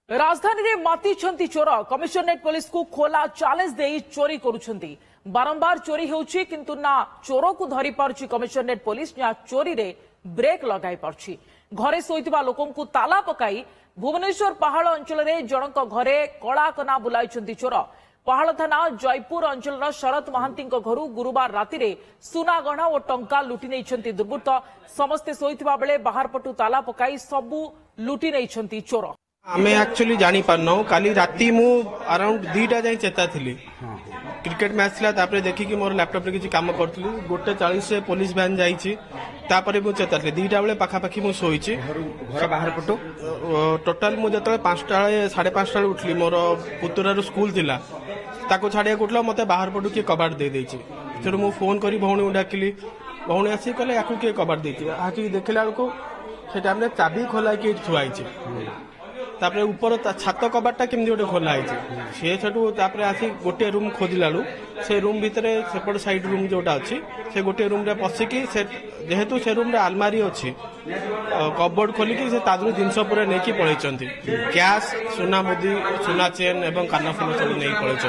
राजधानी रे मातिछंती चोर कमिशनरेट पुलिस को खोला चैलेंज दे चोरी करुछंती बारंबार चोरी होउछि किंतु ना चोर को धरी पारुछि कमिशनरेट पुलिस ना चोरी रे ब्रेक लगाई पारुछि घरे सोइतिबा लोकन को ताला पकाई भुवनेश्वर पहाड़ अंचल रे जनक घरे कला कना बुलाइछंती चोर पहाड़ थाना जयपुर अंचल शरत महांती घरू गुरुवार राति रे सुना गहना और टंका लुटि नैछंती दुर्बृत्त समस्ते सोइतिबा बेले बाहर पटु ताला पकाई सबु लुटि नैछंती चोर आमे एक्चुअली जानी पारना काली राति मु अराउंड 2टा जाई चेता थिली क्रिकेट मैच थिला तापरे देखि कि मोर लैपटॉप रे किछि काम करथली 1:40 से पुलिस वैन जाईछि तापरे मु चेता थिली 2टा बेले पाखा पाखी मु सोईछि घर बाहर पटो टोटल मु जतले 5टा 5:30 टा उठली मोर पुतुरार स्कूल थिला ताको छाडिया उठला मते बाहर पटो के कबाड़ दे देछि फिर मु फोन करी भौणी डाकिली भौणी आसी कहले याकू के कबाड़ देछि आकी देखला को से टाइम रे चाबी खोला के छुआइछि तापरे ऊपर छात कबाटा केमती गोटे खोला है सी सेठू आसी गोटे रूम खोजला से रूम भितर सेपट साइड रूम जोटा अच्छी से गोटे रूम रे पशिकी जेहेतु से रूम रे आलमारी अच्छी कबोर्ड खोलिकी से तादू जिनस पूरा नहीं पलैंट कैश सुना मुदी सुना चेन एवं कानफुल सब नहीं पलैंट।